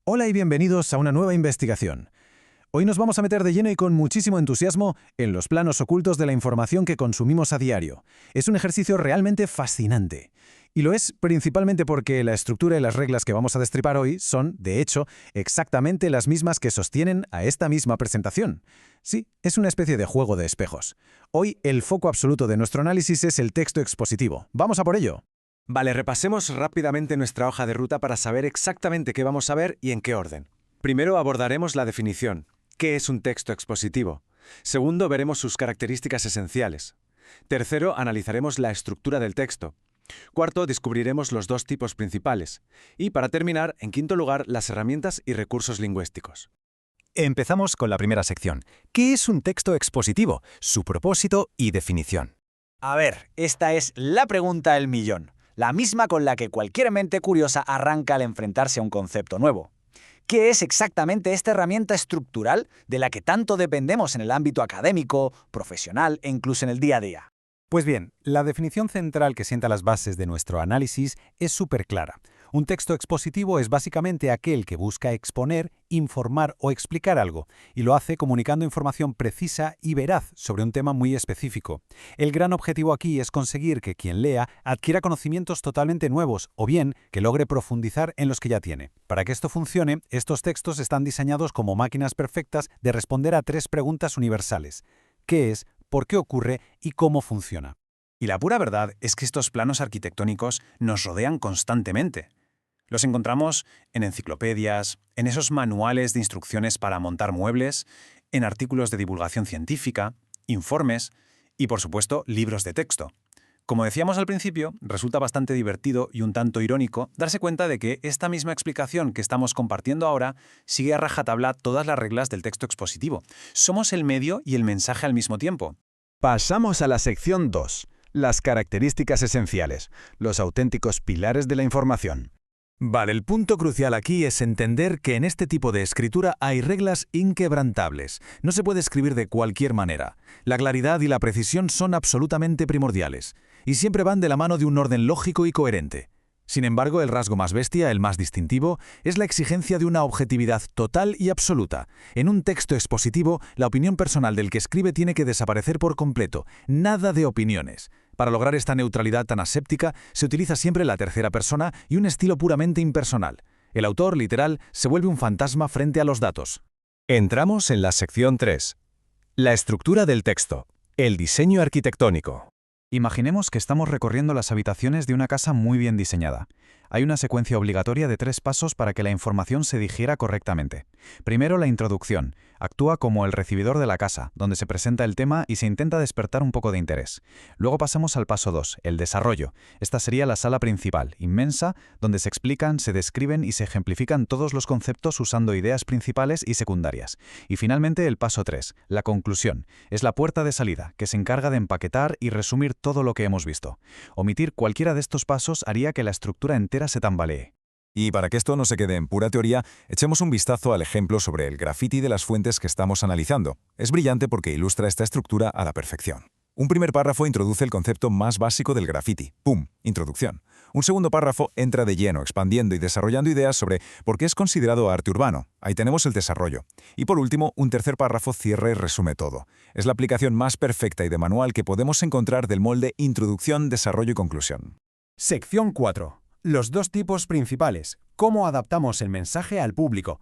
Hola y bienvenidos a una nueva investigación. Hoy nos vamos a meter de lleno y con muchísimo entusiasmo en los planos ocultos de la información que consumimos a diario. Es un ejercicio realmente fascinante. Y lo es principalmente porque la estructura y las reglas que vamos a destripar hoy son, de hecho, exactamente las mismas que sostienen a esta misma presentación. Sí, es una especie de juego de espejos. Hoy el foco absoluto de nuestro análisis es el texto expositivo. ¡Vamos a por ello! Vale, repasemos rápidamente nuestra hoja de ruta para saber exactamente qué vamos a ver y en qué orden. Primero abordaremos la definición. ¿Qué es un texto expositivo? Segundo, veremos sus características esenciales. Tercero, analizaremos la estructura del texto. Cuarto, descubriremos los dos tipos principales. Y para terminar, en quinto lugar, las herramientas y recursos lingüísticos. Empezamos con la primera sección. ¿Qué es un texto expositivo? Su propósito y definición. A ver, esta es la pregunta del millón. La misma con la que cualquier mente curiosa arranca al enfrentarse a un concepto nuevo. ¿Qué es exactamente esta herramienta estructural de la que tanto dependemos en el ámbito académico, profesional e incluso en el día a día? Pues bien, la definición central que sienta las bases de nuestro análisis es súper clara. Un texto expositivo es básicamente aquel que busca exponer, informar o explicar algo, y lo hace comunicando información precisa y veraz sobre un tema muy específico. El gran objetivo aquí es conseguir que quien lea adquiera conocimientos totalmente nuevos o bien que logre profundizar en los que ya tiene. Para que esto funcione, estos textos están diseñados como máquinas perfectas de responder a tres preguntas universales. ¿Qué es? ¿Por qué ocurre? ¿Y cómo funciona? Y la pura verdad es que estos planos arquitectónicos nos rodean constantemente. Los encontramos en enciclopedias, en esos manuales de instrucciones para montar muebles, en artículos de divulgación científica, informes y, por supuesto, libros de texto. Como decíamos al principio, resulta bastante divertido y un tanto irónico darse cuenta de que esta misma explicación que estamos compartiendo ahora sigue a rajatabla todas las reglas del texto expositivo. Somos el medio y el mensaje al mismo tiempo. Pasamos a la sección 2. Las características esenciales, los auténticos pilares de la información. Vale, el punto crucial aquí es entender que en este tipo de escritura hay reglas inquebrantables. No se puede escribir de cualquier manera. La claridad y la precisión son absolutamente primordiales, y siempre van de la mano de un orden lógico y coherente. Sin embargo, el rasgo más bestia, el más distintivo, es la exigencia de una objetividad total y absoluta. En un texto expositivo, la opinión personal del que escribe tiene que desaparecer por completo. Nada de opiniones. Para lograr esta neutralidad tan aséptica, se utiliza siempre la tercera persona y un estilo puramente impersonal. El autor, literal, se vuelve un fantasma frente a los datos. Entramos en la sección 3. La estructura del texto. El diseño arquitectónico. Imaginemos que estamos recorriendo las habitaciones de una casa muy bien diseñada. Hay una secuencia obligatoria de 3 pasos para que la información se digiera correctamente. Primero, la introducción. Actúa como el recibidor de la casa, donde se presenta el tema y se intenta despertar un poco de interés. Luego pasamos al paso 2, el desarrollo. Esta sería la sala principal, inmensa, donde se explican, se describen y se ejemplifican todos los conceptos usando ideas principales y secundarias. Y finalmente el paso 3, la conclusión. Es la puerta de salida, que se encarga de empaquetar y resumir todo lo que hemos visto. Omitir cualquiera de estos pasos haría que la estructura entera se tambalee. Y para que esto no se quede en pura teoría, echemos un vistazo al ejemplo sobre el graffiti de las fuentes que estamos analizando. Es brillante porque ilustra esta estructura a la perfección. Un primer párrafo introduce el concepto más básico del graffiti. ¡Pum! Introducción. Un segundo párrafo entra de lleno, expandiendo y desarrollando ideas sobre por qué es considerado arte urbano. Ahí tenemos el desarrollo. Y por último, un tercer párrafo cierra y resume todo. Es la aplicación más perfecta y de manual que podemos encontrar del molde introducción, desarrollo y conclusión. Sección 4. Los dos tipos principales. ¿Cómo adaptamos el mensaje al público?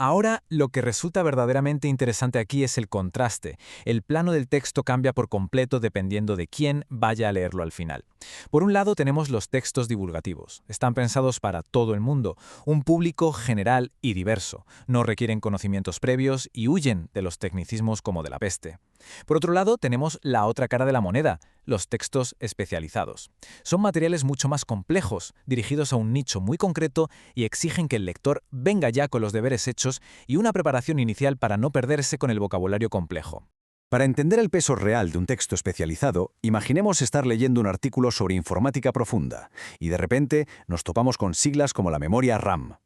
Ahora, lo que resulta verdaderamente interesante aquí es el contraste. El plano del texto cambia por completo dependiendo de quién vaya a leerlo al final. Por un lado tenemos los textos divulgativos. Están pensados para todo el mundo, un público general y diverso. No requieren conocimientos previos y huyen de los tecnicismos como de la peste. Por otro lado, tenemos la otra cara de la moneda, los textos especializados. Son materiales mucho más complejos, dirigidos a un nicho muy concreto y exigen que el lector venga ya con los deberes hechos y una preparación inicial para no perderse con el vocabulario complejo. Para entender el peso real de un texto especializado, imaginemos estar leyendo un artículo sobre informática profunda y de repente nos topamos con siglas como la memoria RAM.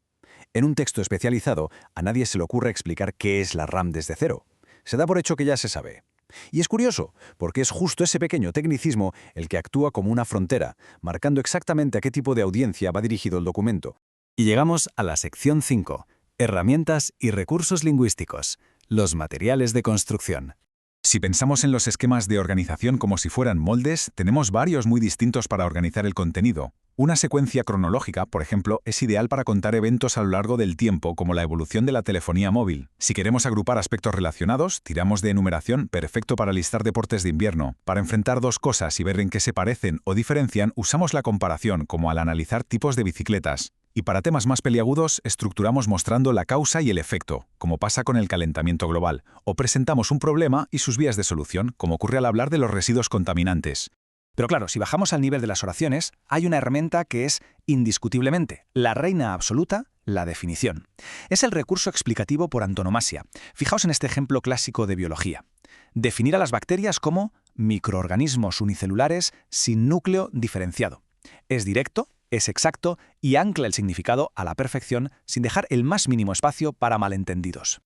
En un texto especializado, a nadie se le ocurre explicar qué es la RAM desde cero. Se da por hecho que ya se sabe. Y es curioso, porque es justo ese pequeño tecnicismo el que actúa como una frontera, marcando exactamente a qué tipo de audiencia va dirigido el documento. Y llegamos a la sección 5. Herramientas y recursos lingüísticos. Los materiales de construcción. Si pensamos en los esquemas de organización como si fueran moldes, tenemos varios muy distintos para organizar el contenido. Una secuencia cronológica, por ejemplo, es ideal para contar eventos a lo largo del tiempo, como la evolución de la telefonía móvil. Si queremos agrupar aspectos relacionados, tiramos de enumeración, perfecto para listar deportes de invierno. Para enfrentar dos cosas y ver en qué se parecen o diferencian, usamos la comparación, como al analizar tipos de bicicletas. Y para temas más peliagudos, estructuramos mostrando la causa y el efecto, como pasa con el calentamiento global, o presentamos un problema y sus vías de solución, como ocurre al hablar de los residuos contaminantes. Pero claro, si bajamos al nivel de las oraciones, hay una herramienta que es, indiscutiblemente, la reina absoluta, la definición. Es el recurso explicativo por antonomasia. Fijaos en este ejemplo clásico de biología. Definir a las bacterias como microorganismos unicelulares sin núcleo diferenciado. Es directo, es exacto y ancla el significado a la perfección sin dejar el más mínimo espacio para malentendidos.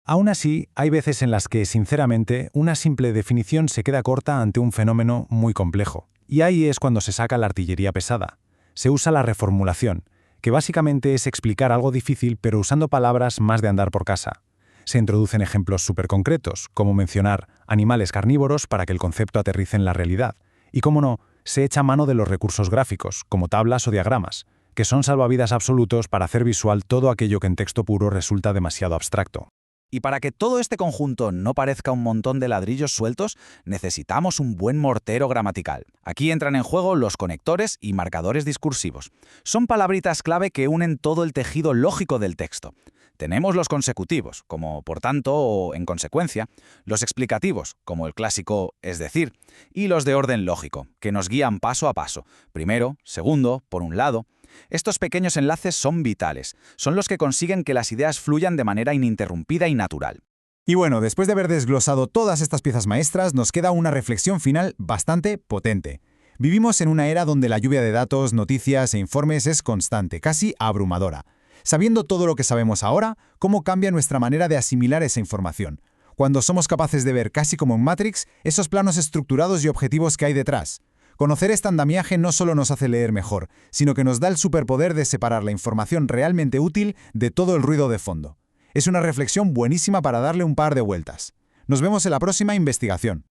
Aún así, hay veces en las que, sinceramente, una simple definición se queda corta ante un fenómeno muy complejo. Y ahí es cuando se saca la artillería pesada. Se usa la reformulación, que básicamente es explicar algo difícil pero usando palabras más de andar por casa. Se introducen ejemplos súper concretos, como mencionar animales carnívoros para que el concepto aterrice en la realidad. Y, cómo no, se echa mano de los recursos gráficos, como tablas o diagramas, que son salvavidas absolutos para hacer visual todo aquello que en texto puro resulta demasiado abstracto. Y para que todo este conjunto no parezca un montón de ladrillos sueltos, necesitamos un buen mortero gramatical. Aquí entran en juego los conectores y marcadores discursivos. Son palabritas clave que unen todo el tejido lógico del texto. Tenemos los consecutivos, como por tanto o en consecuencia, los explicativos, como el clásico es decir, y los de orden lógico, que nos guían paso a paso, primero, segundo, por un lado. Estos pequeños enlaces son vitales, son los que consiguen que las ideas fluyan de manera ininterrumpida y natural. Y bueno, después de haber desglosado todas estas piezas maestras, nos queda una reflexión final bastante potente. Vivimos en una era donde la lluvia de datos, noticias e informes es constante, casi abrumadora. Sabiendo todo lo que sabemos ahora, ¿cómo cambia nuestra manera de asimilar esa información? Cuando somos capaces de ver, casi como en Matrix, esos planos estructurados y objetivos que hay detrás. Conocer este andamiaje no solo nos hace leer mejor, sino que nos da el superpoder de separar la información realmente útil de todo el ruido de fondo. Es una reflexión buenísima para darle un par de vueltas. Nos vemos en la próxima investigación.